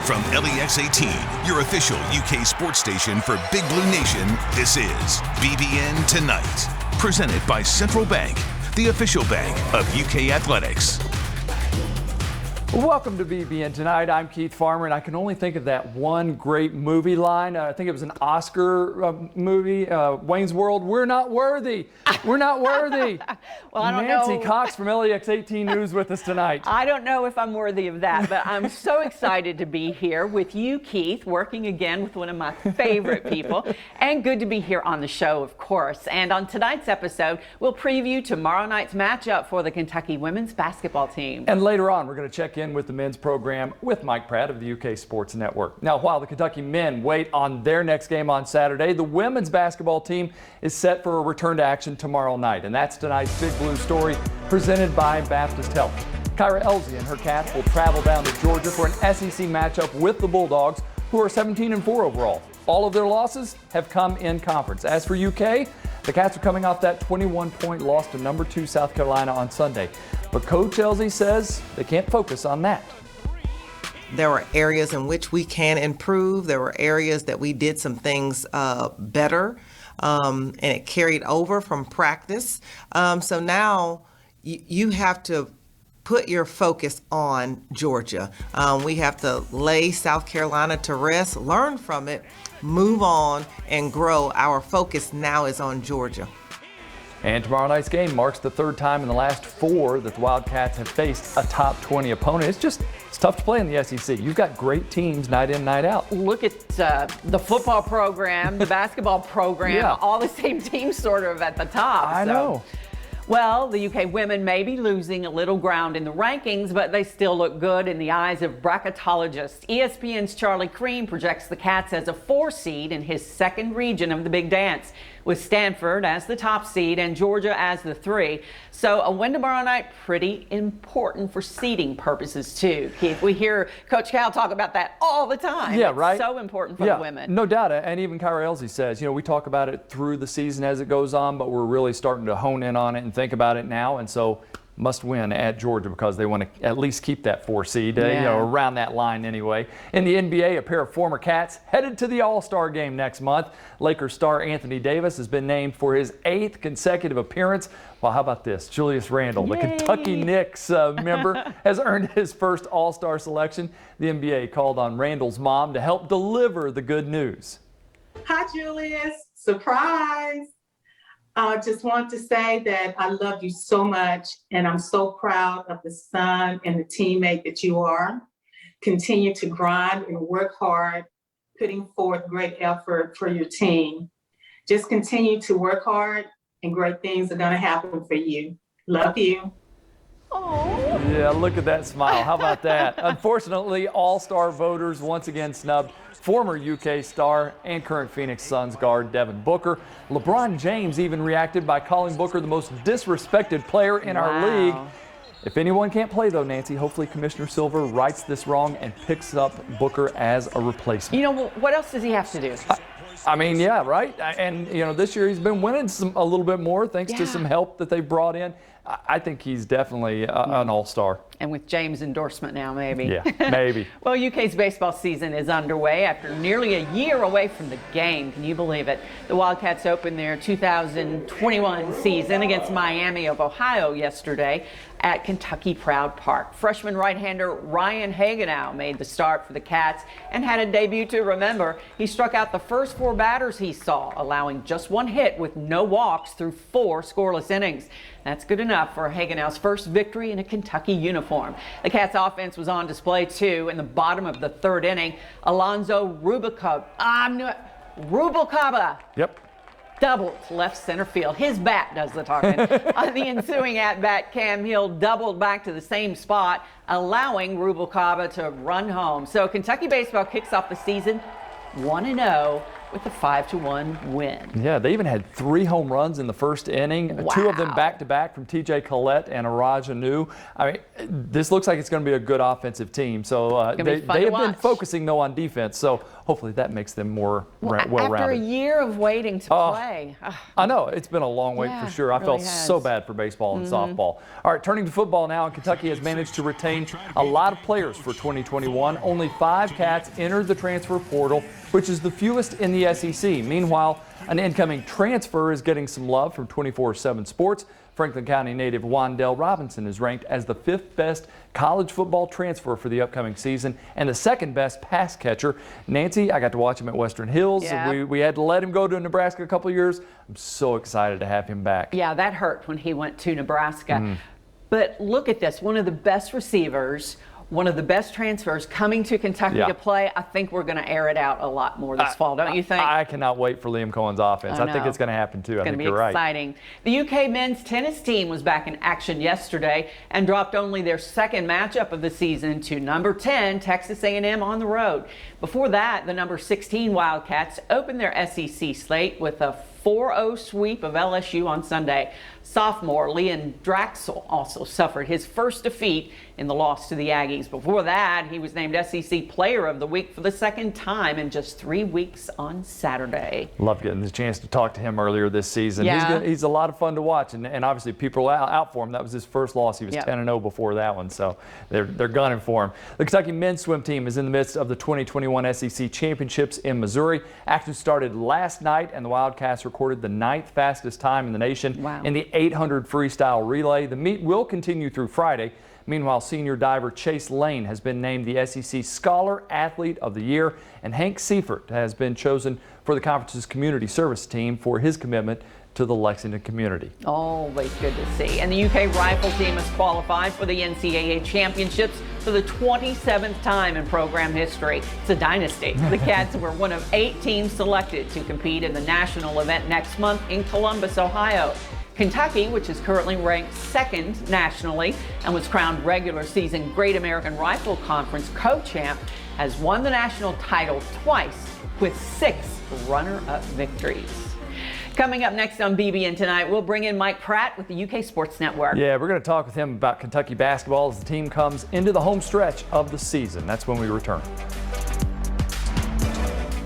From LEX 18, your official UK sports station for Big Blue Nation, this is BBN Tonight. Presented by Central Bank, the official bank of UK athletics. Welcome to BBN Tonight. I'm Keith Farmer, and I can only think of that one great movie line. I think it was an Oscar movie, Wayne's World. We're not worthy. We're not worthy. Well, I don't Nancy know. Cox from LEX 18 News with us tonight. I don't know if I'm worthy of that, but I'm so excited to be here with you, Keith, working again with one of my favorite people, and good to be here on the show, of course. And on tonight's episode, we'll preview tomorrow night's matchup for the Kentucky women's basketball team. And later on, we're going to check in with the men's program with Mike Pratt of the UK Sports Network. Now, while the Kentucky men wait on their next game on Saturday, the women's basketball team is set for a return to action tomorrow night. And that's tonight's Big Blue story presented by Baptist Health. Kyra Elsie and her Cats will travel down to Georgia for an SEC matchup with the Bulldogs, who are 17-4 overall. All of their losses have come in conference. As for UK, the Cats are coming off that 21-point loss to number 2 South Carolina on Sunday. But Coach Elsie says they can't focus on that. There were areas in which we can improve. There were areas that we did some things better, and it carried over from practice. So now you have to put your focus on Georgia. We have to lay South Carolina to rest, learn from it, move on, and grow. Our focus now is on Georgia. And tomorrow night's game marks the third time in the last 4 that the Wildcats have faced a top 20 opponent. It's tough to play in the SEC. You've got great teams night in, night out. Look at the football program, the basketball program, Yeah. all the same teams sort of at the top. I know. Well, the UK women may be losing a little ground in the rankings, but they still look good in the eyes of bracketologists. ESPN's Charlie Cream projects the Cats as a 4 seed in his second region of the Big Dance, with Stanford as the top seed and Georgia as the 3. So a win tomorrow night, pretty important for seeding purposes too. Keith, we hear Coach Cal talk about that all the time. Yeah, it's right. so important for the women. No doubt. And even Kyra Elsie says, we talk about it through the season as it goes on, but we're really starting to hone in on it and think about it now. And so must win at Georgia because they want to at least keep that 4 seed, around that line anyway. In the NBA, a pair of former Cats headed to the All-Star game next month. Lakers star Anthony Davis has been named for his 8th consecutive appearance. Well, how about this? Julius Randle, the Kentucky Knicks member, has earned his first All-Star selection. The NBA called on Randle's mom to help deliver the good news. Hi, Julius. Surprise. I just want to say that I love you so much, and I'm so proud of the son and the teammate that you are. Continue to grind and work hard, putting forth great effort for your team. Just continue to work hard, and great things are going to happen for you. Love you. Oh. Yeah, look at that smile. How about that? Unfortunately, All-Star voters once again snubbed former UK star and current Phoenix Suns guard Devin Booker. LeBron James even reacted by calling Booker the most disrespected player in our league. If anyone can't play, though, Nancy, hopefully Commissioner Silver rights this wrong and picks up Booker as a replacement. What else does he have to do? I mean, yeah, right? And, this year he's been winning a little bit more thanks to some help that they brought in. I think he's definitely an all-star. And with James' endorsement now, maybe. Yeah, maybe. Well, UK's baseball season is underway after nearly a year away from the game. Can you believe it? The Wildcats opened their 2021 season against Miami of Ohio yesterday at Kentucky Proud Park. Freshman right-hander Ryan Hagenow made the start for the Cats and had a debut to remember. He struck out the first 4 batters he saw, allowing just 1 hit with no walks through 4 scoreless innings. That's good enough for Hagenow's first victory in a Kentucky uniform. The Cats' offense was on display, too. In the bottom of the 3rd inning, Alonzo Rubalcaba. Yep. Doubled to left center field. His bat does the talking. On the ensuing at-bat, Cam Hill doubled back to the same spot, allowing Rubalcaba to run home. So Kentucky baseball kicks off the season 1-0 with a 5-1 win. Yeah, they even had 3 home runs in the first inning, Wow. 2 of them back-to-back from TJ Collette and Araj Anu. I mean, this looks like it's going to be a good offensive team. So they have been focusing, though, on defense. So hopefully that makes them more well-rounded. After a year of waiting to play. I know. It's been a long wait for sure. I felt so bad for baseball and softball. All right, turning to football now, and Kentucky has managed to retain a lot of players for 2021. Only 5 Cats entered the transfer portal, which is the fewest in the SEC. Meanwhile, an incoming transfer is getting some love from 24/7 Sports. Franklin County native Juan Del Robinson is ranked as the 5th best college football transfer for the upcoming season and the 2nd best pass catcher. Nancy, I got to watch him at Western Hills. Yeah. We had to let him go to Nebraska a couple of years. I'm so excited to have him back. Yeah, that hurt when he went to Nebraska. But look at this, one of the best receivers, one of the best transfers coming to Kentucky to play. I think we're going to air it out a lot more this fall, don't you think? I cannot wait for Liam Cohen's offense. I think it's going to happen too. I think you're right. It's going to be exciting. The UK men's tennis team was back in action yesterday and dropped only their 2nd matchup of the season to number 10 Texas A&M on the road. Before that, the number 16 Wildcats opened their SEC slate with a 4-0 sweep of LSU on Sunday. Sophomore Leon Draxel also suffered his first defeat in the loss to the Aggies. Before that, he was named SEC Player of the Week for the 2nd time in just 3 weeks on Saturday. Loved getting the chance to talk to him earlier this season. Yeah. He's a lot of fun to watch, and obviously people out for him. That was his first loss. He was 10-0 before that one, so they're gunning for him. The Kentucky men's swim team is in the midst of the 2021 SEC Championships in Missouri. Action started last night, and the Wildcats recorded the 9th fastest time in the nation in the 800 freestyle relay. The meet will continue through Friday. Meanwhile, senior diver Chase Lane has been named the SEC Scholar Athlete of the Year, and Hank Seifert has been chosen for the conference's community service team for his commitment to the Lexington community. Always good to see. And the UK rifle team has qualified for the NCAA championships for the 27th time in program history. It's a dynasty. The Cats were one of 8 teams selected to compete in the national event next month in Columbus, Ohio. Kentucky, which is currently ranked 2nd nationally and was crowned regular season Great American Rifle Conference co-champ, has won the national title twice with 6 runner-up victories. Coming up next on BBN Tonight, we'll bring in Mike Pratt with the UK Sports Network. Yeah, we're going to talk with him about Kentucky basketball as the team comes into the home stretch of the season. That's when we return.